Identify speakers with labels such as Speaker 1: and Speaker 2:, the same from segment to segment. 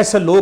Speaker 1: SLO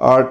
Speaker 2: 8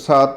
Speaker 2: 7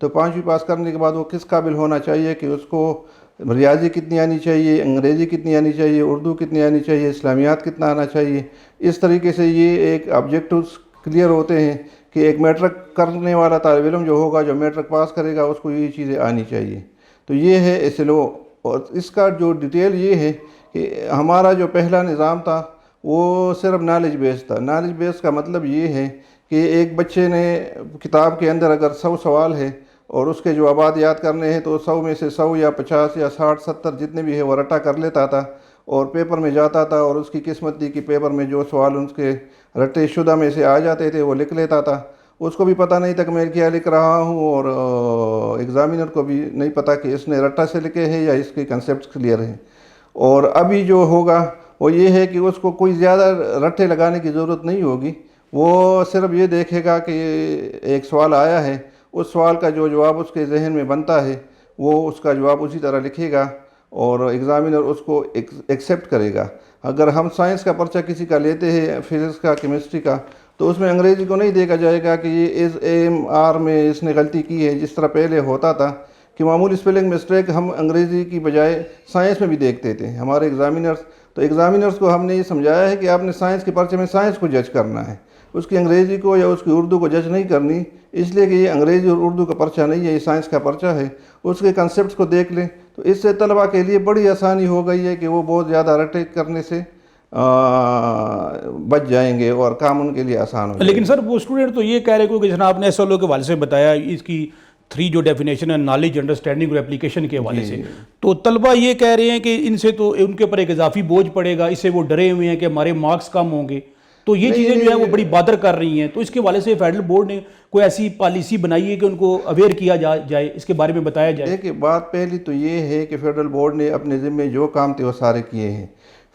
Speaker 2: تو 5ویں پاس کرنے کے بعد وہ کس قابل ہونا چاہیے کہ اس کو ریاضی کتنی آنی چاہیے، انگریزی کتنی آنی چاہیے، اردو کتنی آنی چاہیے، اسلامیات کتنا آنا چاہیے. اس طریقے سے یہ ایک آبجیکٹوز کلیئر ہوتے ہیں کہ ایک میٹرک کرنے والا طالب علم جو ہوگا، جو میٹرک پاس کرے گا، اس کو یہ چیزیں آنی چاہیے. تو یہ ہے SLO. اور اس کا جو ڈیٹیل یہ ہے کہ ہمارا جو پہلا نظام تھا وہ صرف نالج بیس تھا. نالج بیس کا مطلب یہ ہے کہ ایک بچے نے کتاب کے اندر اگر 100 سوال ہے اور اس کے جوابات یاد کرنے ہیں تو 100 میں سے 100 یا 50 یا 60 70 جتنے بھی ہے وہ رٹا کر لیتا تھا اور پیپر میں جاتا تھا، اور اس کی قسمت تھی کہ پیپر میں جو سوال ان کے رٹے شدہ میں سے آ جاتے تھے وہ لکھ لیتا تھا. اس کو بھی پتہ نہیں تھا کہ میں کیا لکھ رہا ہوں، اور ایگزامینر کو بھی نہیں پتہ کہ اس نے رٹا سے لکھے ہیں یا اس کے کنسیپٹس کلیئر ہیں. اور ابھی جو ہوگا وہ یہ ہے کہ اس کو کوئی زیادہ رٹے لگانے کی ضرورت نہیں ہوگی. وہ صرف یہ دیکھے گا کہ ایک سوال آیا ہے، اس سوال کا جو جواب اس کے ذہن میں بنتا ہے وہ اس کا جواب اسی طرح لکھے گا اور ایگزامینر اس کو ایکسیپٹ کرے گا. اگر ہم سائنس کا پرچہ کسی کا لیتے ہیں، فزکس کا، کیمسٹری کا، تو اس میں انگریزی کو نہیں دیکھا جائے گا کہ یہ از ایم آر میں اس نے غلطی کی ہے، جس طرح پہلے ہوتا تھا کہ معمولی اسپیلنگ مسٹیک ہم انگریزی کی بجائے سائنس میں بھی دیکھتے تھے ہمارے ایگزامینرز. تو ایگزامینرز کو ہم نے یہ سمجھایا ہے کہ آپ نے سائنس کے پرچے میں سائنس کو جج کرنا ہے، اس کی انگریزی کو یا اس کی اردو کو جج نہیں کرنی، اس لیے کہ یہ انگریزی اور اردو کا پرچہ نہیں ہے، یہ سائنس کا پرچہ ہے. اس کے کنسیپٹس کو دیکھ لیں تو اس سے طلبہ کے لیے بڑی آسانی ہو گئی ہے کہ وہ بہت زیادہ رٹے کرنے سے بچ جائیں گے اور کام ان کے لیے آسان ہو جائے گا.
Speaker 1: لیکن سر وہ اسٹوڈنٹ تو یہ کہہ رہے کہ جناب نے SLO کے حوالے سے بتایا اس کی 3 جو ڈیفینیشن ہے، نالج، انڈرسٹینڈنگ اور اپلیکیشن کے حوالے سے، تو طلبہ یہ کہہ رہے ہیں کہ ان سے تو ان کے اوپر ایک اضافی بوجھ پڑے گا، اس سے وہ ڈرے ہوئے ہیں کہ ہمارے مارکس کم ہوں گے. تو یہ چیزیں جو ہیں وہ بڑی بادر کر رہی ہیں. تو اس کے حوالے سے فیڈرل بورڈ نے کوئی ایسی پالیسی بنائی ہے کہ ان کو اویئر کیا جائے، اس کے بارے میں بتایا جائے؟
Speaker 2: دیکھیے، بات پہلی تو یہ ہے کہ فیڈرل بورڈ نے اپنے ذمے جو کام تھے وہ سارے کیے ہیں.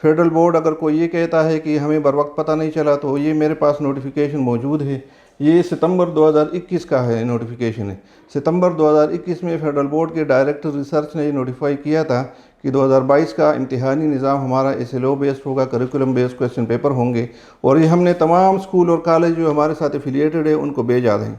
Speaker 2: فیڈرل بورڈ اگر کوئی یہ کہتا ہے کہ ہمیں بر وقت پتہ نہیں چلا، تو یہ میرے پاس نوٹیفیکیشن موجود ہے. یہ ستمبر 2021 کا ہے، نوٹیفیکیشن ہے. ستمبر 2021 میں فیڈرل بورڈ کے ڈائریکٹر ریسرچ نے یہ نوٹیفائی کیا تھا کہ 2022 کا امتحانی نظام ہمارا SLO بیسڈ ہوگا، کریکولم بیسڈ کویسچن پیپر ہوں گے، اور یہ ہم نے تمام اسکول اور کالج جو ہمارے ساتھ افیلیٹڈ ہے ان کو بھیجا دیں.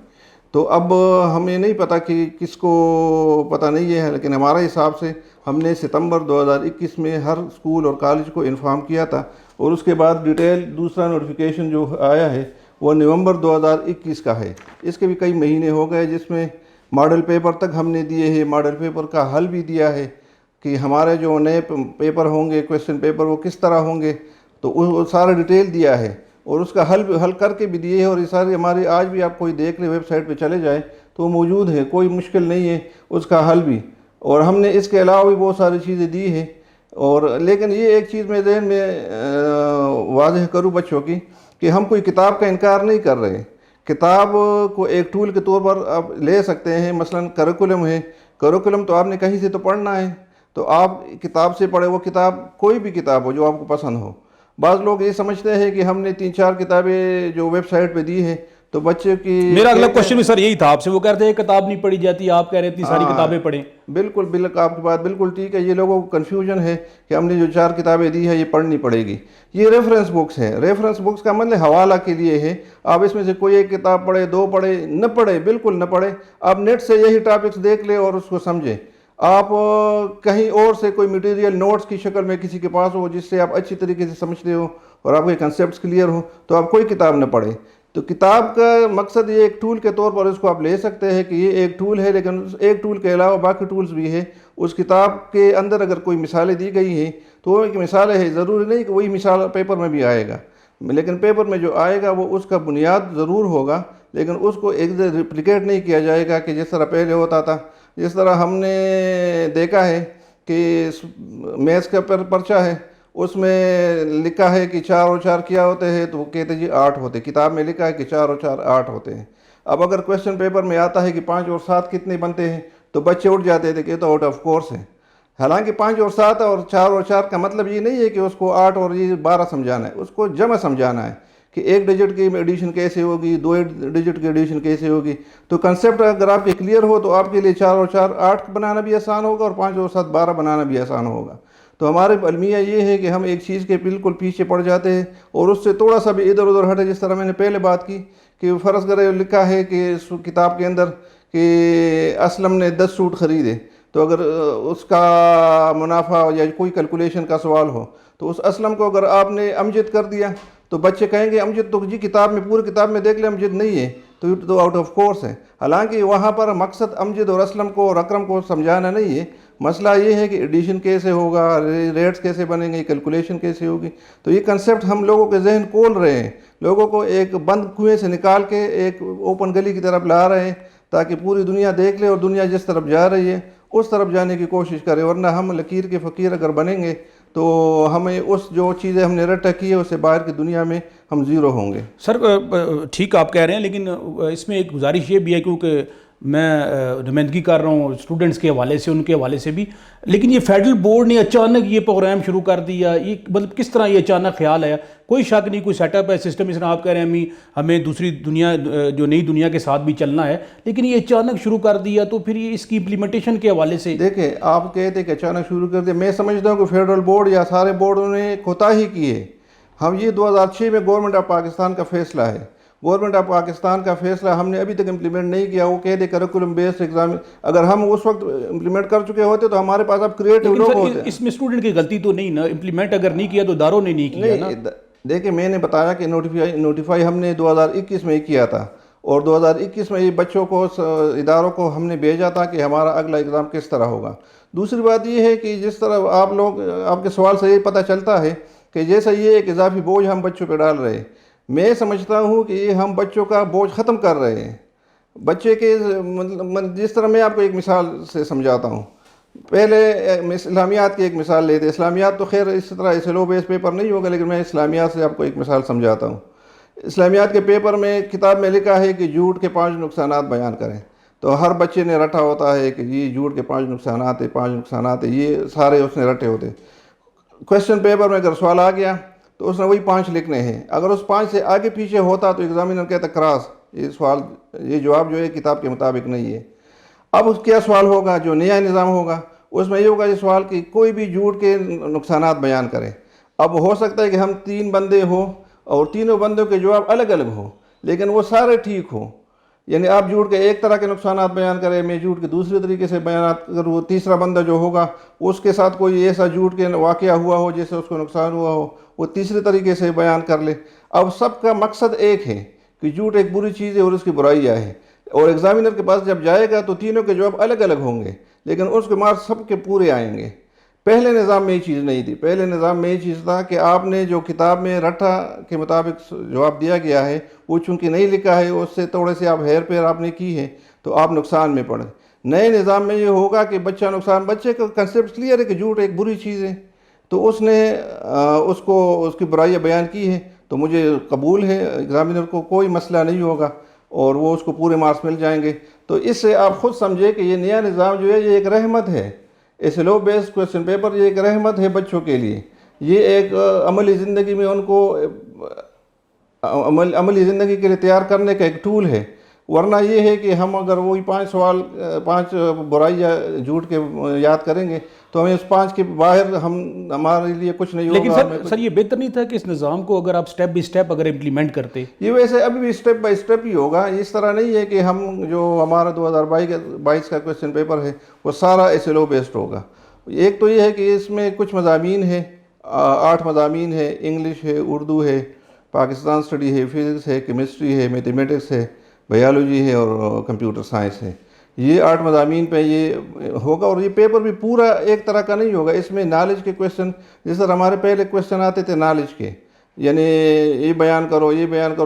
Speaker 2: تو اب ہمیں نہیں پتہ کہ کس کو پتہ نہیں ہے، لیکن ہمارے حساب سے ہم نے ستمبر 2021 میں ہر اسکول اور کالج کو انفارم کیا تھا. اور اس کے بعد ڈیٹیل دوسرا نوٹیفیکیشن جو آیا ہے وہ نومبر 2021 کا ہے. اس کے بھی کئی مہینے ہو گئے، جس میں ماڈل پیپر تک ہم نے دیے ہیں، ماڈل پیپر کا حل بھی دیا ہے کہ ہمارے جو نئے پیپر ہوں گے، کویسچن پیپر، وہ کس طرح ہوں گے، تو وہ سارا ڈیٹیل دیا ہے اور اس کا حل کر کے بھی دیے ہے. اور یہ ساری ہماری آج بھی آپ کوئی دیکھ لیں، ویب سائٹ پہ چلے جائیں تو وہ موجود ہے، کوئی مشکل نہیں ہے اس کا حل بھی. اور ہم نے اس کے علاوہ بھی بہت ساری چیزیں دی ہیں. اور لیکن یہ ایک چیز میں ذہن میں واضح کروں بچوں کی کہ ہم کوئی کتاب کا انکار نہیں کر رہے. کتاب کو ایک ٹول کے طور پر آپ لے سکتے ہیں. مثلا کریکولم ہے، کریکولم تو آپ نے کہیں سے تو پڑھنا ہے، تو آپ کتاب سے پڑھے. وہ کتاب کوئی بھی کتاب ہو جو آپ کو پسند ہو. بعض لوگ یہ سمجھتے ہیں کہ ہم نے 3-4 کتابیں جو ویب سائٹ پہ دی ہیں تو بچے کی،
Speaker 1: میرا اگلا کوشچن بھی سر یہی تھا آپ سے. وہ کہتے ہیں کتاب نہیں پڑھی جاتی، آپ کہہ رہے اتنی ساری کتابیں پڑھیں.
Speaker 2: بالکل آپ کی بات بالکل ٹھیک ہے. یہ لوگوں کو کنفیوژن ہے کہ ہم نے جو 4 کتابیں دی ہے یہ پڑھنی پڑے گی. یہ ریفرنس بکس ہیں. ریفرنس بکس کا مطلب حوالہ کے لیے ہے. آپ اس میں سے کوئی ایک کتاب پڑھے، 2 پڑھے، نہ پڑھے، بالکل نہ پڑھے. آپ نیٹ سے یہی ٹاپکس دیکھ لیں اور اس کو سمجھیں. آپ کہیں اور سے کوئی مٹیریل نوٹس کی شکل میں کسی کے پاس ہو جس سے آپ اچھی طریقے سے سمجھتے ہو اور آپ کے کنسیپٹس کلیئر ہو، تو آپ کوئی کتاب نہ پڑھیں. تو کتاب کا مقصد یہ ایک ٹول کے طور پر اس کو آپ لے سکتے ہیں کہ یہ ایک ٹول ہے، لیکن اس ایک ٹول کے علاوہ باقی ٹولز بھی ہیں. اس کتاب کے اندر اگر کوئی مثالیں دی گئی ہیں تو وہ ایک مثالیں ہے، ضروری نہیں کہ وہی مثال پیپر میں بھی آئے گا. لیکن پیپر میں جو آئے گا وہ اس کا بنیاد ضرور ہوگا، لیکن اس کو ایک ریپلیکیٹ نہیں کیا جائے گا کہ جس طرح پہلے ہوتا تھا. جس طرح ہم نے دیکھا ہے کہ میتھس کا پرچہ ہے، اس میں لکھا ہے کہ 4 اور 4 کیا ہوتے ہیں، تو وہ کہتے جی 8 ہوتے. کتاب میں لکھا ہے کہ 4 اور 4 8 ہوتے ہیں. اب اگر کویسچن پیپر میں آتا ہے کہ 5 اور 7 کتنے بنتے ہیں تو بچے اٹھ جاتے تھے کہ تو آؤٹ آف کورس ہے. حالانکہ 5 اور 7 اور 4 اور 4 کا مطلب یہ نہیں ہے کہ اس کو 8 اور یہ 12 سمجھانا ہے، اس کو جمع سمجھانا ہے کہ 1 ڈیجٹ کی ایڈیشن کیسے ہوگی، 2 ڈیجٹ کی ایڈیشن کیسے ہوگی. تو کنسیپٹ اگر آپ کے کلیئر ہو تو آپ کے لیے 4 اور 4 8 بنانا بھی آسان ہوگا اور 5 اور 7 12 بنانا بھی آسان ہوگا. تو ہمارے المیہ یہ ہے کہ ہم ایک چیز کے بالکل پیچھے پڑ جاتے ہیں اور اس سے تھوڑا سا بھی ادھر ادھر ہٹے. جس طرح میں نے پہلے بات کی کہ فرض کرے لکھا ہے کہ اس کتاب کے اندر کہ اسلم نے 10 سوٹ خریدے، تو اگر اس کا منافع یا کوئی کیلکولیشن کا سوال ہو تو اس اسلم کو اگر آپ نے امجد کر دیا تو بچے کہیں گے امجد تو جی کتاب میں، پوری کتاب میں دیکھ لیں امجد نہیں ہے، تو یہ تو آؤٹ آف کورس ہے۔ حالانکہ وہاں پر مقصد امجد اور اسلم کو اور اکرم کو سمجھانا نہیں ہے، مسئلہ یہ ہے کہ ایڈیشن کیسے ہوگا، ریٹس کیسے بنیں گے، کیلکولیشن کیسے ہوگی۔ تو یہ کنسیپٹ ہم لوگوں کے ذہن کھول رہے ہیں، لوگوں کو ایک بند کنویں سے نکال کے ایک اوپن گلی کی طرف لا رہے ہیں تاکہ پوری دنیا دیکھ لے اور دنیا جس طرف جا رہی ہے اس طرف جانے کی کوشش کرے، ورنہ ہم لکیر کے فقیر اگر بنیں گے تو ہمیں اس جو چیزیں ہم نے رٹا کی ہے اس سے باہر کی دنیا میں ہم زیرو ہوں گے۔
Speaker 1: سر ٹھیک آپ کہہ رہے ہیں، لیکن اس میں ایک گزارش یہ بھی ہے کیونکہ میں نمائندگی کر رہا ہوں اسٹوڈنٹس کے حوالے سے، ان کے حوالے سے بھی، لیکن یہ فیڈرل بورڈ نے اچانک یہ پروگرام شروع کر دیا، یہ مطلب کس طرح یہ اچانک خیال آیا؟ کوئی شک نہیں، کوئی سیٹ اپ ہے، سسٹم، اس طرح آپ کہہ رہے ہیں ہمیں دوسری دنیا جو نئی دنیا کے ساتھ بھی چلنا ہے، لیکن یہ اچانک شروع کر دیا تو پھر یہ اس کی امپلیمنٹیشن کے حوالے سے
Speaker 2: دیکھیں آپ کہتے کہ اچانک شروع کر دیا، میں سمجھتا ہوں کہ فیڈرل بورڈ یا سارے بورڈوں نے کوتاہی کی ہے۔ ہم یہ 2006 میں گورنمنٹ آف پاکستان کا فیصلہ ہے، گورنمنٹ آف پاکستان کا فیصلہ ہم نے ابھی تک امپلیمنٹ نہیں کیا۔ وہ کہتے کریکولم بیسڈ ایگزام، اگر ہم اس وقت امپلیمنٹ کر چکے ہوتے تو ہمارے پاس اب کریٹو لوگ ہوتے۔
Speaker 1: اس میں اسٹوڈنٹ کی غلطی تو نہیں نا؟ امپلیمنٹ اگر نہیں کیا تو اداروں نے نہیں کیا نا؟
Speaker 2: دیکھیں میں نے بتایا کہ نوٹیفائی ہم نے 2021 میں کیا تھا، اور 2021 میں یہ بچوں کو اداروں کو ہم نے بھیجا تھا کہ ہمارا اگلا ایگزام کس طرح ہوگا۔ دوسری بات یہ ہے کہ جس طرح آپ کے سوال سے یہ پتہ چلتا ہے کہ جیسا یہ ایک اضافی بوجھ ہم بچوں پہ ڈال رہے ہیں، میں سمجھتا ہوں کہ یہ ہم بچوں کا بوجھ ختم کر رہے ہیں۔ بچے کے جس طرح میں آپ کو ایک مثال سے سمجھاتا ہوں، پہلے اسلامیات کی ایک مثال لیتے، اسلامیات تو خیر اس طرح ایسے لو بیس پیپر نہیں ہوگا، لیکن میں اسلامیات سے آپ کو ایک مثال سمجھاتا ہوں۔ اسلامیات کے پیپر میں کتاب میں لکھا ہے کہ جھوٹ کے 5 نقصانات بیان کریں، تو ہر بچے نے رٹا ہوتا ہے کہ یہ جھوٹ کے 5 نقصانات ہیں، 5 نقصانات ہیں، یہ سارے اس نے رٹے ہوتے۔ کویسچن پیپر میں اگر سوال آ گیا تو اس نے وہی 5 لکھنے ہیں، اگر اس 5 سے آگے پیچھے ہوتا تو ایگزامینر کہتا کراس، یہ سوال، یہ جواب جو ہے کتاب کے مطابق نہیں ہے۔ اب اس کیا سوال ہوگا جو نیا نظام ہوگا، اس میں یہ ہوگا یہ سوال کہ کوئی بھی جھوٹ کے نقصانات بیان کرے۔ اب ہو سکتا ہے کہ ہم 3 بندے ہوں اور تینوں بندوں کے جواب الگ الگ ہوں، لیکن وہ سارے ٹھیک ہوں، یعنی آپ جھوٹ کے ایک طرح کے نقصانات بیان کریں، میں جھوٹ کے دوسرے طریقے سے بیانات کروں، تیسرا بندہ جو ہوگا اس کے ساتھ کوئی ایسا جھوٹ کے واقعہ ہوا ہو جیسے اس کو نقصان ہوا ہو، وہ تیسرے طریقے سے بیان کر لے۔ اب سب کا مقصد ایک ہے کہ جھوٹ ایک بری چیز ہے اور اس کی برائیاں ہیں، اور ایگزامینر کے پاس جب جائے گا تو تینوں کے جواب الگ الگ ہوں گے، لیکن اس کے مارکس سب کے پورے آئیں گے۔ پہلے نظام میں یہ چیز نہیں تھی، پہلے نظام میں یہ چیز تھا کہ آپ نے جو کتاب میں رٹا کے مطابق جواب دیا گیا ہے وہ چونکہ نہیں لکھا ہے، اس سے تھوڑے سے آپ ہیر پھیر آپ نے کی ہے تو آپ نقصان میں پڑے۔ نئے نظام میں یہ ہوگا کہ بچے کا کنسیپٹ کلیئر ہے کہ جھوٹ ایک بری چیز ہے، تو اس نے اس کی برائیاں بیان کی ہے تو مجھے قبول ہے، ایگزامینر کو کوئی مسئلہ نہیں ہوگا اور وہ اس کو پورے مارکس مل جائیں گے۔ تو اس سے آپ خود سمجھے کہ یہ نیا نظام جو ہے یہ ایک رحمت ہے، ایسے لو بیس کویسچن پیپر یہ ایک رحمت ہے بچوں کے لیے، یہ ایک عملی زندگی میں ان کو عملی زندگی کے لیے تیار کرنے کا ایک ٹول ہے۔ ورنہ یہ ہے کہ ہم اگر وہی 5 برائیاں جھوٹ کے یاد کریں گے تو ہمیں اس 5 کے باہر ہمارے لیے کچھ نہیں ہوگا۔
Speaker 1: لیکن سر یہ بہتر نہیں تھا کہ اس نظام کو اگر آپ سٹیپ بائی سٹیپ اگر امپلیمنٹ کرتے؟
Speaker 2: یہ ویسے ابھی بھی سٹیپ بائی سٹیپ ہی ہوگا، اس طرح نہیں ہے کہ ہم جو ہمارا 2022 کا کویسچن پیپر ہے وہ سارا ایسے لو بیسڈ ہوگا۔ ایک تو یہ ہے کہ اس میں کچھ مضامین ہیں، 8 مضامین ہے، انگلش ہے، اردو ہے، پاکستان اسٹڈی ہے، فزکس ہے، کیمسٹری ہے، میتھمیٹکس ہے، بایولوجی ہے اور کمپیوٹر سائنس ہے۔ یہ 8 مضامین پہ یہ ہوگا، اور یہ پیپر بھی پورا ایک طرح کا نہیں ہوگا، اس میں نالج کے کویسچن، جس طرح ہمارے پہلے کویسچن آتے تھے نالج کے، یعنی یہ بیان کرو،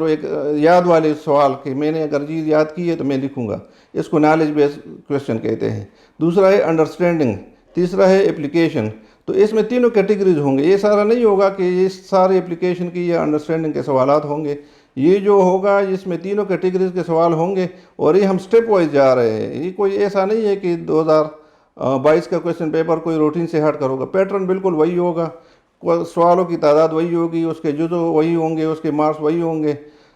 Speaker 2: ایک یاد والے سوال کہ میں نے اگر چیز یاد کی ہے تو میں لکھوں گا، اس کو نالج بیس کویسچن کہتے ہیں۔ دوسرا ہے انڈرسٹینڈنگ، تیسرا ہے اپلیکیشن۔ تو اس میں تینوں کیٹیگریز ہوں گے، یہ سارا نہیں ہوگا کہ یہ سارے اپلیکیشن کی یا انڈرسٹینڈنگ کے سوالات ہوں گے، یہ جو ہوگا اس میں تینوں کیٹیگریز کے سوال ہوں گے، اور یہ ہم سٹیپ وائز جا رہے ہیں۔ یہ کوئی ایسا نہیں ہے کہ 2022 کا کویسچن پیپر کوئی روٹین سے ہٹ کر ہوگا، پیٹرن بالکل وہی ہوگا، سوالوں کی تعداد وہی ہوگی، اس کے جزو وہی ہوں گے، اس کے مارکس وہی ہوں گے،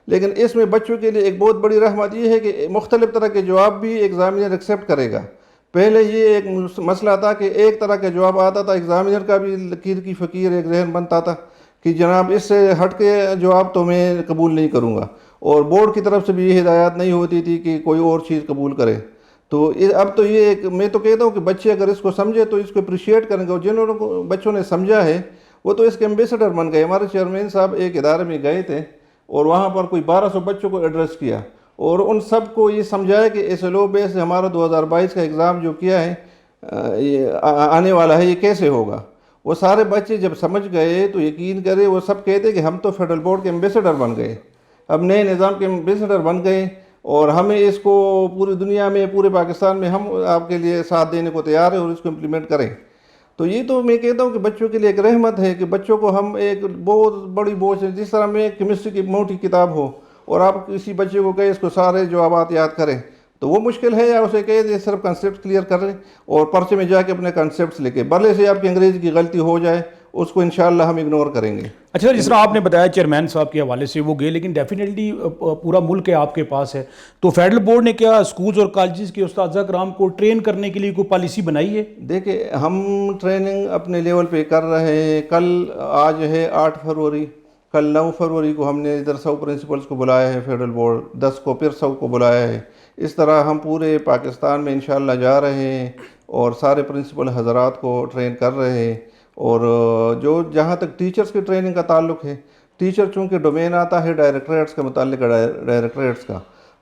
Speaker 2: لیکن اس میں بچوں کے لیے ایک بہت بڑی رحمت یہ ہے کہ مختلف طرح کے جواب بھی ایگزامینر ایکسیپٹ کرے گا۔ پہلے یہ ایک مسئلہ تھا کہ ایک طرح کا جواب آتا تھا، ایگزامینر کا بھی لکیر کی فقیر ایک ذہن بنتا تھا کہ جناب اس سے ہٹ کے جواب تو میں قبول نہیں کروں گا، اور بورڈ کی طرف سے بھی یہ ہدایات نہیں ہوتی تھی کہ کوئی اور چیز قبول کرے۔ تو اب تو یہ میں تو کہتا ہوں کہ بچے اگر اس کو سمجھے تو اس کو اپریشیٹ کریں گے، اور جن لوگوں کو بچوں نے سمجھا ہے وہ تو اس کے ایمبیسڈر بن گئے. ہمارے چیئرمین صاحب ایک ادارے میں گئے تھے اور وہاں پر کوئی 1200 بچوں کو ایڈریس کیا اور ان سب کو یہ سمجھایا کہ ایس ایل او بیس ہمارا 2022 کا ایگزام جو کیا ہے یہ آنے والا ہے یہ کیسے ہوگا. وہ سارے بچے جب سمجھ گئے تو یقین کرے وہ سب کہتے کہ ہم تو فیڈرل بورڈ کے ایمبیسڈر بن گئے، اب نئے نظام کے ایمبیسڈر بن گئے، اور ہمیں اس کو پوری دنیا میں پورے پاکستان میں ہم آپ کے لیے ساتھ دینے کو تیار ہیں اور اس کو امپلیمنٹ کریں. تو یہ تو میں کہتا ہوں کہ بچوں کے لیے ایک رحمت ہے کہ بچوں کو ہم ایک بہت بڑی بوجھ ہے. جس طرح میں کیمسٹری کی موٹی کتاب ہو اور آپ کسی بچے کو کہیں اس کو سارے جوابات یاد کریں تو وہ مشکل ہے، یا اسے کہے یہ صرف کنسیپٹ کلیئر کر لیں اور پرچے میں جا کے اپنے کنسیپٹس لکھے، بھلے سے آپ کی انگریزی کی غلطی ہو جائے اس کو انشاءاللہ ہم اگنور کریں گے.
Speaker 1: اچھا سر، جس طرح آپ نے بتایا چیئرمین صاحب کے حوالے سے وہ گئے، لیکن ڈیفینیٹلی پورا ملک ہے آپ کے پاس ہے، تو فیڈرل بورڈ نے کیا اسکولز اور کالجز کے اساتذہ کرام کو ٹرین کرنے کے لیے کوئی پالیسی بنائی ہے؟
Speaker 2: دیکھیں ہم ٹریننگ اپنے لیول پہ کر رہے ہیں. آج ہے 8 فروری، کل 9 فروری کو ہم نے ادھر 100 پرنسپلز کو بلایا ہے فیڈرل بورڈ، 10 کو پھر 100 کو بلایا ہے. اس طرح ہم پورے پاکستان میں انشاءاللہ جا رہے ہیں اور سارے پرنسپل حضرات کو ٹرین کر رہے ہیں. اور جو جہاں تک ٹیچرز کی ٹریننگ کا تعلق ہے، ٹیچر چونکہ ڈومین آتا ہے ڈائریکٹریٹس کا، متعلق ڈائریکٹریٹس کا،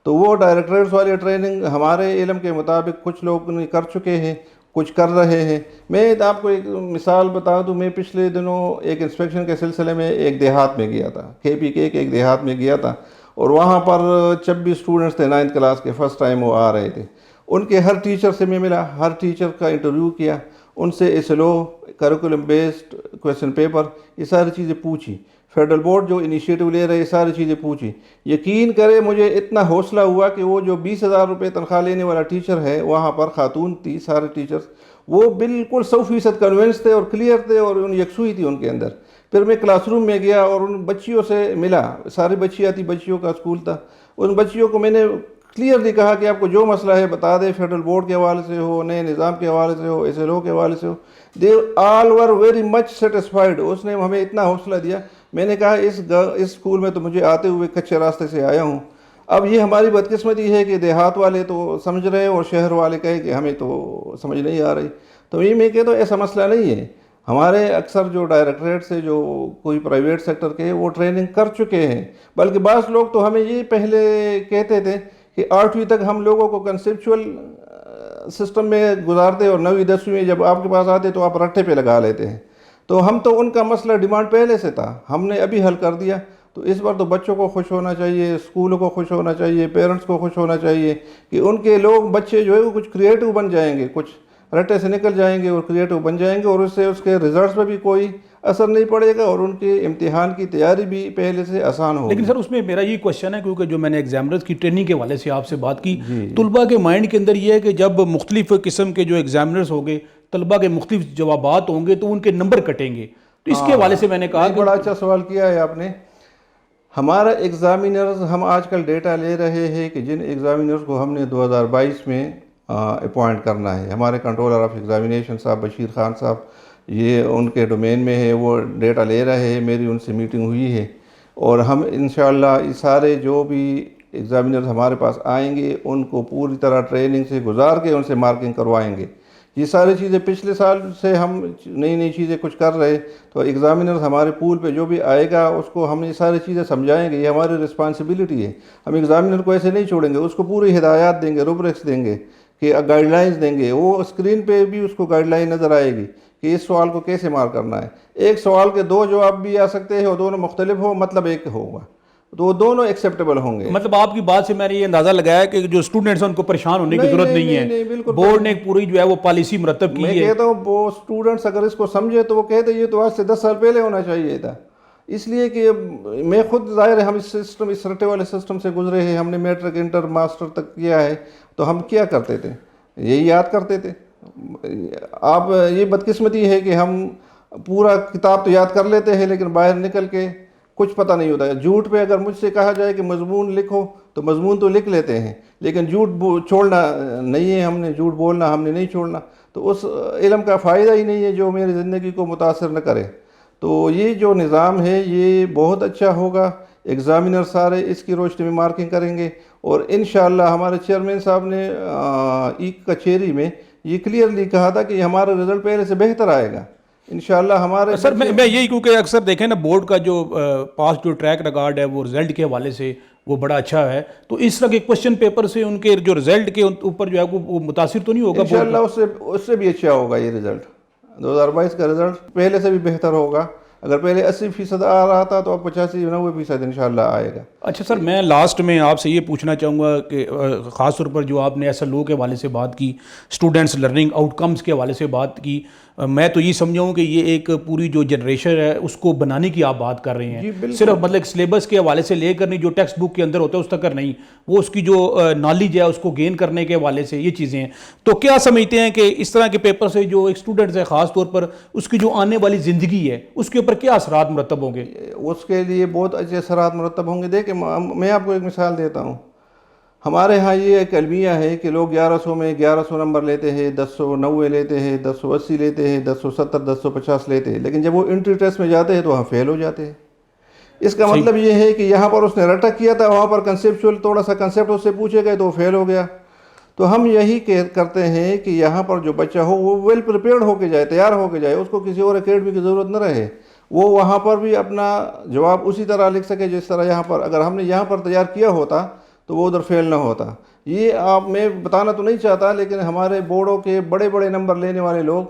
Speaker 2: تو وہ ڈائریکٹریٹس والی ٹریننگ ہمارے علم کے مطابق کچھ لوگ نے کر چکے ہیں، کچھ کر رہے ہیں. میں آپ کو ایک مثال بتا دوں، میں پچھلے دنوں ایک انسپیکشن کے سلسلے میں ایک دیہات میں گیا تھا، KPK کے ایک دیہات میں گیا تھا، اور وہاں پر 26 اسٹوڈنٹس تھے 9th کلاس کے، فرسٹ ٹائم وہ آ رہے تھے. ان کے ہر ٹیچر سے میں ملا، ہر ٹیچر کا انٹرویو کیا، ان سے SLO، curriculum based question paper, یہ ساری چیزیں پوچھی. فیڈرل بورڈ جو انیشیٹو لے رہے یہ ساری چیزیں پوچھی. یقین کرے مجھے اتنا حوصلہ ہوا کہ وہ جو 20,000 روپے تنخواہ لینے والا ٹیچر ہے وہاں پر، خاتون تھی سارے ٹیچرز، وہ بالکل 100% کنونس تھے اور کلیئر تھے اور ان یکسوئی تھی ان کے اندر. پھر میں کلاس روم میں گیا اور ان بچیوں سے ملا، ساری بچیاں تھی، بچیوں کا اسکول تھا. ان بچیوں کو میں نے کلیئرلی کہا کہ آپ کو جو مسئلہ ہے بتا دیں، فیڈرل بورڈ کے حوالے سے ہو، نئے نظام کے حوالے سے ہو، SLO کے حوالے سے ہو. دے آل ور ویری مچ سیٹسفائیڈ. اس نے ہمیں اتنا حوصلہ دیا. میں نے کہا اس اسکول میں تو مجھے آتے ہوئے کچے راستے سے آیا ہوں. اب یہ ہماری بدقسمتی ہے کہ دیہات والے تو سمجھ رہے ہیں اور شہر والے کہے کہ ہمیں تو سمجھ نہیں آ رہی. تو یہ میں کہتا ہوں ایسا مسئلہ نہیں ہے. ہمارے اکثر جو ڈائریکٹریٹس ہیں، جو کوئی پرائیویٹ سیکٹر کے، وہ ٹریننگ کر چکے ہیں. بلکہ بعض لوگ تو ہمیں یہ پہلے کہتے تھے کہ 8ویں تک ہم لوگوں کو کنسیپچول سسٹم میں گزارتے اور 9ویں 10ویں میں جب آپ کے پاس آتے تو آپ رٹے پہ لگا لیتے ہیں. تو ہم تو ان کا مسئلہ ڈیمانڈ پہلے سے تھا، ہم نے ابھی حل کر دیا. تو اس بار تو بچوں کو خوش ہونا چاہیے، اسکولوں کو خوش ہونا چاہیے، پیرنٹس کو خوش ہونا چاہیے کہ ان کے لوگ بچے جو ہے وہ کچھ کریٹو بن جائیں گے، کچھ رٹے سے نکل جائیں گے اور کریٹو بن جائیں گے، اور اس سے اس کے ریزلٹس پہ بھی کوئی اثر نہیں پڑے گا اور ان کے امتحان کی تیاری بھی پہلے سے آسان ہوگی.
Speaker 1: لیکن سر اس میں میرا یہ کوشچن ہے، کیونکہ جو میں نے ایگزامنرز کی ٹریننگ کے حوالے سے آپ سے بات کی، طلباء کے مائنڈ کے اندر یہ ہے کہ جب مختلف قسم کے جو ایگزامنرز ہوں گے، طلباء کے مختلف جوابات ہوں گے تو ان کے نمبر کٹیں گے. تو اس کے حوالے سے میں نے کہا کہ
Speaker 2: بڑا اچھا سوال کیا ہے آپ نے. ہمارا ایگزامینرز، ہم آج کل ڈیٹا لے رہے ہیں کہ جن ایگزامینرز کو ہم نے 2022 میں اپوائنٹ کرنا ہے، ہمارے کنٹرولر آف ایگزامینیشن صاحب بشیر خان صاحب، یہ ان کے ڈومین میں ہے، وہ ڈیٹا لے رہے ہیں. میری ان سے میٹنگ ہوئی ہے اور ہم انشاءاللہ یہ سارے جو بھی ایگزامینرز ہمارے پاس آئیں گے ان کو پوری طرح ٹریننگ سے گزار کے ان سے مارکنگ کروائیں گے. یہ ساری چیزیں پچھلے سال سے ہم نئی چیزیں کچھ کر رہے، تو ایگزامینرز ہمارے پول پہ جو بھی آئے گا اس کو ہم یہ ساری چیزیں سمجھائیں گے. یہ ہماری رسپانسبلٹی ہے. ہم ایگزامینر کو ایسے نہیں چھوڑیں گے، اس کو پوری ہدایات دیں گے، روبرکس دیں گے، کہ گائیڈ لائنز دیں گے. وہ اسکرین پہ بھی اس کو گائیڈ لائن نظر آئے گی کہ اس سوال کو کیسے مارک کرنا ہے. ایک سوال کے 2 جواب بھی آ سکتے ہیں اور دونوں مختلف ہو، مطلب ایک ہوگا، تو وہ دونوں ایکسیپٹیبل ہوں گے.
Speaker 1: مطلب آپ کی بات سے میں نے یہ اندازہ لگایا کہ جو اسٹوڈنٹس ہیں ان کو پریشان ہونے کی ضرورت نہیں ہے. بورڈ نے ایک پوری جو ہے وہ پالیسی مرتب کی ہے.
Speaker 2: میں کہتا ہوں وہ اسٹوڈنٹس اگر اس کو سمجھے تو وہ کہتے یہ تو آج سے 10 سال پہلے ہونا چاہیے تھا. اس لیے کہ میں خود ظاہر ہے ہم اس رٹے والے سسٹم سے گزرے ہیں. ہم نے میٹرک انٹر ماسٹر تک کیا ہے، تو ہم کیا کرتے تھے؟ یہی یاد کرتے تھے. آپ یہ بدقسمتی ہے کہ ہم پورا کتاب تو یاد کر لیتے ہیں لیکن باہر نکل کے کچھ پتہ نہیں ہوتا ہے. جھوٹ پہ اگر مجھ سے کہا جائے کہ مضمون لکھو تو مضمون تو لکھ لیتے ہیں، لیکن جھوٹ چھوڑنا نہیں ہے. ہم نے جھوٹ بولنا ہم نے نہیں چھوڑنا. تو اس علم کا فائدہ ہی نہیں ہے جو میری زندگی کو متاثر نہ کرے. تو یہ جو نظام ہے یہ بہت اچھا ہوگا. ایگزامینر سارے اس کی روشنی میں مارکنگ کریں گے، اور انشاءاللہ ہمارے چیئرمین صاحب نے ای کچہری میں یہ کلیئرلی کہا تھا کہ ہمارا رزلٹ پہلے سے بہتر آئے گا انشاءاللہ ہمارے
Speaker 1: سر میں یہی کیونکہ اکثر دیکھیں نا بورڈ کا جو پاس جو ٹریک ریکارڈ ہے وہ رزلٹ کے حوالے سے وہ بڑا اچھا ہے، تو اس طرح کے کوشچن پیپر سے ان کے جو رزلٹ کے اوپر جو ہے وہ متاثر تو نہیں ہوگا؟
Speaker 2: انشاءاللہ اس سے بھی اچھا ہوگا یہ رزلٹ، 2022 کا رزلٹ پہلے سے بھی بہتر ہوگا۔ اگر پہلے 80% آ رہا تھا تو اب 85-90% انشاءاللہ آئے گا۔
Speaker 1: اچھا سر، میں لاسٹ میں آپ سے یہ پوچھنا چاہوں گا کہ خاص طور پر جو آپ نے SLO کے حوالے سے بات کی، اسٹوڈنٹس لرننگ آؤٹ کمز کے حوالے سے بات کی، میں تو یہ سمجھا ہوں کہ یہ ایک پوری جو جنریشن ہے اس کو بنانے کی آپ بات کر رہے ہیں، صرف مطلب سلیبس کے حوالے سے لے کر نہیں، جو ٹیکسٹ بک کے اندر ہوتا ہے اس تک کر نہیں، وہ اس کی جو نالج ہے اس کو گین کرنے کے حوالے سے یہ چیزیں ہیں۔ تو کیا سمجھتے ہیں کہ اس طرح کے پیپر سے جو ایک اسٹوڈنٹس ہے خاص طور پر اس کی جو آنے والی زندگی ہے اس کے اوپر کیا اثرات مرتب ہوں گے؟
Speaker 2: اس کے لیے بہت اچھے اثرات مرتب ہوں گے۔ دیکھیں میں آپ کو ایک مثال دیتا ہوں، ہمارے ہاں یہ ایک المیہ ہے کہ لوگ 1100 میں 1100 نمبر لیتے ہیں، 1090 لیتے ہیں، 1080 لیتے ہیں، 1070 1050 لیتے ہیں، لیکن جب وہ انٹری ٹیسٹ میں جاتے ہیں تو وہاں فیل ہو جاتے ہیں۔ اس کا مطلب یہ ہے کہ یہاں پر اس نے رٹا کیا تھا، وہاں پر کنسیپچول تھوڑا سا کنسیپٹ اس سے پوچھے گئے تو وہ فیل ہو گیا۔ تو ہم یہی کرتے ہیں کہ یہاں پر جو بچہ ہو وہ ویل پریپیئرڈ ہو کے جائے، تیار ہو کے جائے، اس کو کسی اور اکیڈمی کی ضرورت نہ رہے، وہ وہاں پر بھی اپنا جواب اسی طرح لکھ سکے جس طرح یہاں پر، اگر ہم نے یہاں پر تیار کیا ہوتا تو وہ ادھر فیل نہ ہوتا۔ یہ آپ میں بتانا تو نہیں چاہتا، لیکن ہمارے بورڈوں کے بڑے بڑے نمبر لینے والے لوگ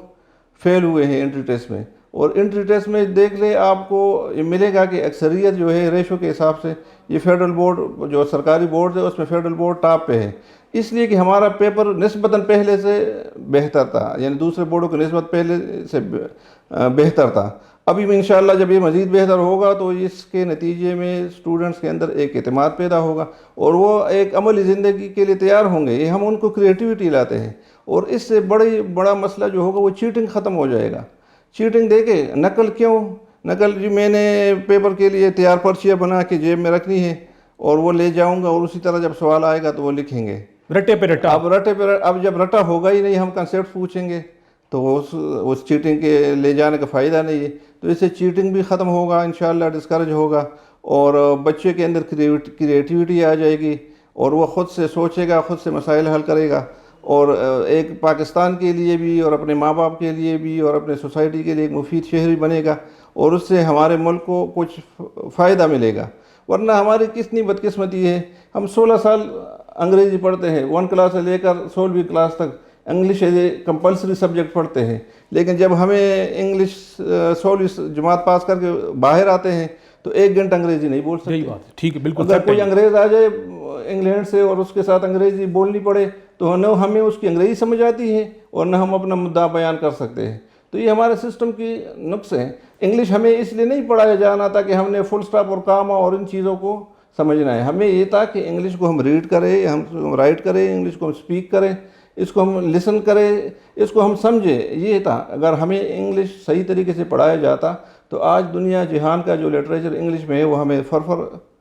Speaker 2: فیل ہوئے ہیں انٹری ٹیسٹ میں، اور انٹری ٹیسٹ میں دیکھ لیں آپ کو یہ ملے گا کہ اکثریت جو ہے ریشو کے حساب سے یہ فیڈرل بورڈ جو سرکاری بورڈ ہے اس میں فیڈرل بورڈ ٹاپ پہ ہے، اس لیے کہ ہمارا پیپر نسبتاً پہلے سے بہتر تھا، یعنی دوسرے بورڈوں کی نسبت پہلے سے بہتر تھا۔ ابھی میں انشاءاللہ جب یہ مزید بہتر ہوگا تو اس کے نتیجے میں اسٹوڈنٹس کے اندر ایک اعتماد پیدا ہوگا اور وہ ایک عملی زندگی کے لیے تیار ہوں گے۔ یہ ہم ان کو کریٹیوٹی لاتے ہیں، اور اس سے بڑا مسئلہ جو ہوگا وہ چیٹنگ ختم ہو جائے گا۔ چیٹنگ دیکھیں، نقل کیوں؟ نقل جی میں نے پیپر کے لیے تیار پرچیاں بنا کے جیب میں رکھنی ہے اور وہ لے جاؤں گا، اور اسی طرح جب سوال آئے گا تو وہ لکھیں گے
Speaker 1: رٹے پہ رٹا۔
Speaker 2: اب جب رٹا ہوگا ہی نہیں، ہم کنسیپٹ پوچھیں گے تو اس چیٹنگ کے لے جانے کا فائدہ نہیں ہے۔ تو اس سے چیٹنگ بھی ختم ہوگا انشاءاللہ، ڈسکریج ہوگا، اور بچے کے اندر کریٹیوٹی آ جائے گی، اور وہ خود سے سوچے گا، خود سے مسائل حل کرے گا، اور ایک پاکستان کے لیے بھی اور اپنے ماں باپ کے لیے بھی اور اپنے سوسائٹی کے لیے ایک مفید شہری بنے گا، اور اس سے ہمارے ملک کو کچھ فائدہ ملے گا۔ ورنہ ہماری کتنی بدقسمتی ہے، ہم 16 سال انگریزی پڑھتے ہیں، 1 کلاس سے لے کر 16ویں کلاس تک English as a compulsory subject پڑھتے ہیں، لیکن جب ہمیں انگلش 16ویں جماعت پاس کر کے باہر آتے ہیں تو 1 گھنٹہ انگریزی نہیں بول سکتے۔
Speaker 1: ٹھیک ہے، بالکل۔
Speaker 2: اگر کوئی انگریز آ جائے انگلینڈ سے اور اس کے ساتھ انگریزی بولنی پڑے تو نہ ہمیں اس کی انگریزی سمجھ آتی ہے اور نہ ہم اپنا مدعا بیان کر سکتے ہیں۔ تو یہ ہمارے سسٹم کی نقص ہے۔ انگلش ہمیں اس لیے نہیں پڑھایا جانا تھا کہ ہم نے فل سٹاپ اور کاما اور ان چیزوں کو سمجھنا ہے، ہمیں یہ تھا کہ انگلش کو ہم ریڈ کریں، ہم رائٹ کریں، انگلش کو ہم سپیک کریں، اس کو ہم لسن کریں، اس کو ہم سمجھیں، یہ تھا۔ اگر ہمیں انگلش صحیح طریقے سے پڑھایا جاتا تو آج دنیا جہان کا جو لٹریچر انگلش میں ہے وہ ہمیں فر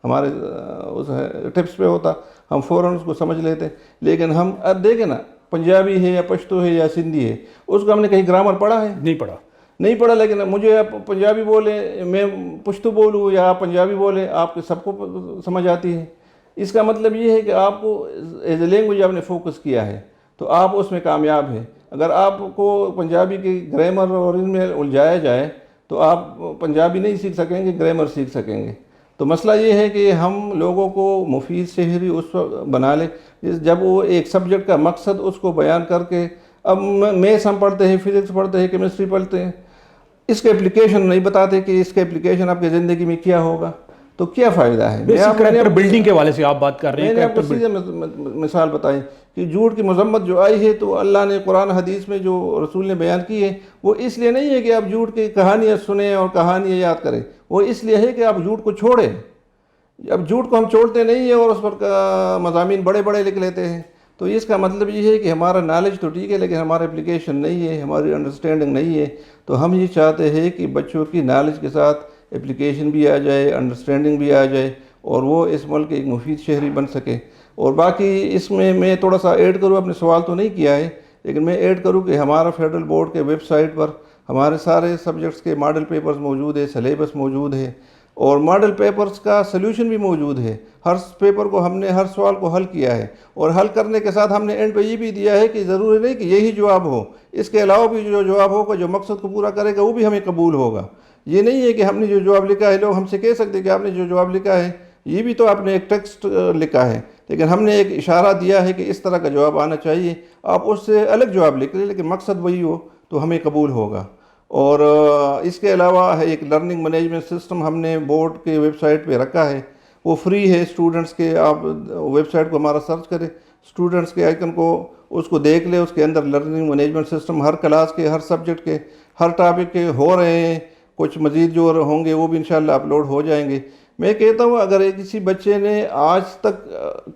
Speaker 2: ہمارے اس ٹپس پہ ہوتا، ہم فوراً اس کو سمجھ لیتے۔ لیکن ہم اب دیکھیں نا، پنجابی ہے یا پشتو ہے یا سندھی ہے، اس کو ہم نے کہیں گرامر پڑھا ہے؟ نہیں پڑھا، لیکن مجھے آپ پنجابی بولیں، میں پشتو بولوں یا آپ پنجابی بولیں، آپ کے سب کو سمجھ آتی ہے۔ اس کا مطلب یہ ہے کہ آپ کو ایز اے لینگویج آپ نے فوکس کیا ہے تو آپ اس میں کامیاب ہیں۔ اگر آپ کو پنجابی کے گرامر اور ان میں الجھایا جائے تو آپ پنجابی نہیں سیکھ سکیں گے، گرامر سیکھ سکیں گے۔ تو مسئلہ یہ ہے کہ ہم لوگوں کو مفید شہری اس وقت بنا لیں جب وہ ایک سبجیکٹ کا مقصد اس کو بیان کر کے، اب میتھس ہم پڑھتے ہیں، فزکس پڑھتے ہیں، کیمسٹری پڑھتے ہیں، اس کے اپلیکیشن نہیں بتاتے کہ اس کے اپلیکیشن آپ کی زندگی میں کیا ہوگا، تو کیا فائدہ ہے؟
Speaker 1: کریکٹر بلڈنگ کے حوالے سے آپ بات کر رہے ہیں،
Speaker 2: میں نے آپ کو سیدھے مثال بتائی کہ جھوٹ کی مذمت جو آئی ہے تو اللہ نے قرآن حدیث میں جو رسول نے بیان کی ہے وہ اس لیے نہیں ہے کہ آپ جھوٹ کی کہانیاں سنیں اور کہانیاں یاد کریں، وہ اس لیے ہے کہ آپ جھوٹ کو چھوڑیں۔ اب جھوٹ کو ہم چھوڑتے نہیں ہیں اور اس پر مضامین بڑے بڑے لکھ لیتے ہیں، تو اس کا مطلب یہ ہے کہ ہمارا نالج تو ٹھیک ہے لیکن ہمارا اپلیکیشن نہیں ہے، ہماری انڈرسٹینڈنگ نہیں ہے۔ تو ہم یہ چاہتے ہیں کہ بچوں کی نالج کے ساتھ اپلیکیشن بھی آ جائے، انڈرسٹینڈنگ بھی آ جائے، اور وہ اس ملک کے ایک مفید شہری بن سکے۔ اور باقی اس میں تھوڑا سا ایڈ کروں، اپنے سوال تو نہیں کیا ہے لیکن میں ایڈ کروں کہ ہمارا فیڈرل بورڈ کے ویب سائٹ پر ہمارے سارے سبجیکٹس کے ماڈل پیپرز موجود ہے، سلیبس موجود ہے، اور ماڈل پیپرز کا سلیوشن بھی موجود ہے. ہر پیپر کو ہم نے ہر سوال کو حل کیا ہے, اور حل کرنے کے ساتھ ہم نے اینڈ پہ یہ بھی دیا ہے کہ ضروری نہیں کہ یہی جواب ہو, اس کے علاوہ بھی جو جواب ہوگا جو مقصد کو پورا کرے گا وہ بھی ہمیں قبول ہوگا. یہ نہیں ہے کہ ہم نے جو جواب لکھا ہے لوگ ہم سے کہہ سکتے کہ آپ نے جو جواب لکھا ہے یہ بھی تو آپ نے ایک ٹیکسٹ لکھا ہے, لیکن ہم نے ایک اشارہ دیا ہے کہ اس طرح کا جواب آنا چاہیے, آپ اس سے الگ جواب لکھ لیں لیکن مقصد وہی ہو تو ہمیں قبول ہوگا. اور اس کے علاوہ ایک لرننگ مینجمنٹ سسٹم ہم نے بورڈ کے ویب سائٹ پہ رکھا ہے, وہ فری ہے اسٹوڈنٹس کے. آپ ویب سائٹ کو ہمارا سرچ کریں, اسٹوڈنٹس کے آئیکن کو اس کو دیکھ لیں, اس کے اندر لرننگ مینجمنٹ سسٹم ہر کلاس کے ہر سبجیکٹ کے ہر ٹاپک کے ہو رہے ہیں, کچھ مزید جو ہوں گے وہ بھی انشاءاللہ اپلوڈ ہو جائیں گے. میں کہتا ہوں اگر کسی بچے نے آج تک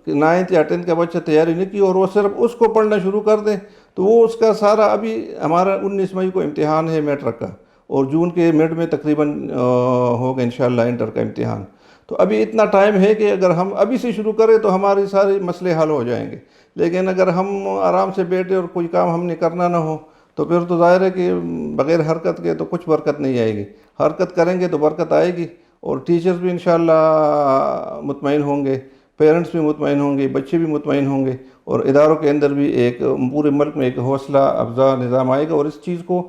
Speaker 2: 9th یا 10th کا بچہ تیاری نہیں کی اور وہ صرف اس کو پڑھنا شروع کر دیں تو وہ اس کا سارا, ابھی ہمارا 19 مئی کو امتحان ہے میٹرک کا, اور جون کے مڈ میں تقریباً ہوگا انشاءاللہ انٹر کا امتحان. تو ابھی اتنا ٹائم ہے کہ اگر ہم ابھی سے شروع کریں تو ہمارے سارے مسئلے حل ہو جائیں گے. لیکن اگر ہم آرام سے بیٹھے اور کوئی کام ہم نے کرنا نہ ہو تو پھر تو ظاہر ہے کہ بغیر حرکت کے تو کچھ برکت نہیں آئے گی. حرکت کریں گے تو برکت آئے گی, اور ٹیچرز بھی انشاءاللہ مطمئن ہوں گے, پیرنٹس بھی مطمئن ہوں گے, بچے بھی مطمئن ہوں گے, اور اداروں کے اندر بھی ایک پورے ملک میں ایک حوصلہ افزا نظام آئے گا. اور اس چیز کو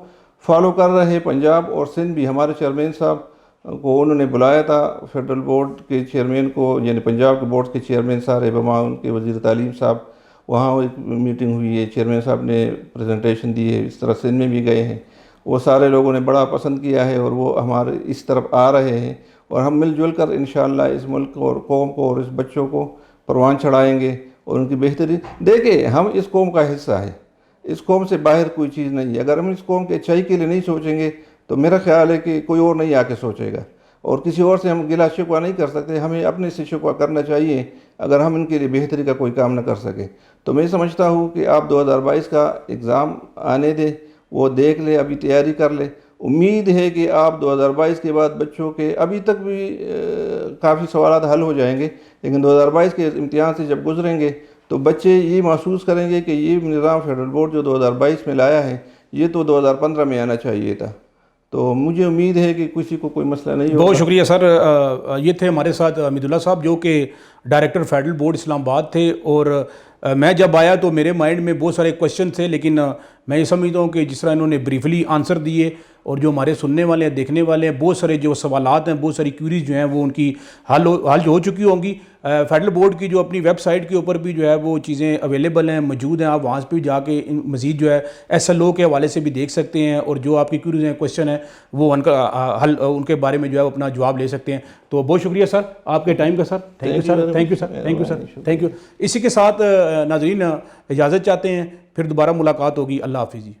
Speaker 2: فالو کر رہے پنجاب اور سندھ بھی. ہمارے چیئرمین صاحب کو انہوں نے بلایا تھا, فیڈرل بورڈ کے چیئرمین کو, یعنی پنجاب کے بورڈ کے چیئرمین صاحب ان کے وزیر تعلیم صاحب, وہاں ایک میٹنگ ہوئی ہے, چیئرمین صاحب نے پریزنٹیشن دی ہے. اس طرح سندھ میں بھی گئے ہیں, وہ سارے لوگوں نے بڑا پسند کیا ہے اور وہ ہمارے اس طرف آ رہے ہیں, اور ہم مل جل کر انشاءاللہ اس ملک کو اور قوم کو اور اس بچوں کو پروان چڑھائیں گے اور ان کی بہتری. دیکھیں ہم اس قوم کا حصہ ہے, اس قوم سے باہر کوئی چیز نہیں ہے. اگر ہم اس قوم کے اچھائی کے لیے نہیں سوچیں گے تو میرا خیال ہے کہ کوئی اور نہیں آ کے سوچے گا, اور کسی اور سے ہم گلا شکوہ نہیں کر سکتے. ہمیں اپنے سے شکوہ کرنا چاہیے اگر ہم ان کے لیے بہتری کا کوئی کام نہ کر سکیں. تو میں سمجھتا ہوں کہ آپ 2022 کا اگزام آنے دیں, وہ دیکھ لیں, ابھی تیاری کر لیں. امید ہے کہ آپ 2022 کے بعد بچوں کے ابھی تک بھی کافی سوالات حل ہو جائیں گے, لیکن 2022 کے امتحان سے جب گزریں گے تو بچے یہ محسوس کریں گے کہ یہ نظام فیڈرل بورڈ جو 2022 میں لایا ہے یہ تو 2015 میں آنا چاہیے تھا. تو مجھے امید ہے کہ کسی کو کوئی مسئلہ نہیں ہوگا.
Speaker 1: بہت شکریہ سر. یہ تھے ہمارے ساتھ حمیداللہ صاحب جو کہ ڈائریکٹر فیڈرل بورڈ اسلام آباد تھے, اور میں جب آیا تو میرے مائنڈ میں بہت سارے کوشچن تھے, لیکن میں یہ سمجھتا ہوں کہ جس طرح انہوں نے بریفلی آنسر دیے, اور جو ہمارے سننے والے ہیں دیکھنے والے ہیں, بہت سارے جو سوالات ہیں, بہت ساری کیوریز جو ہیں وہ ان کی حل ہو چکی ہوں گی. فیڈرل بورڈ کی جو اپنی ویب سائٹ کے اوپر بھی جو ہے وہ چیزیں اویلیبل ہیں, موجود ہیں. آپ وہاں سے بھی جا کے مزید جو ہے SLO کے حوالے سے بھی دیکھ سکتے ہیں, اور جو آپ کی کیوریز ہیں, کوشچن ہیں, وہ ان کا حل ان کے بارے میں جو ہے اپنا جواب لے سکتے ہیں. تو بہت شکریہ سر آپ کے ٹائم کا sir. Thank you sir, thank you sir, thank you sir, thank you. اسی کے ساتھ ناظرین اجازت چاہتے ہیں, پھر دوبارہ ملاقات ہوگی. اللہ حافظ جی.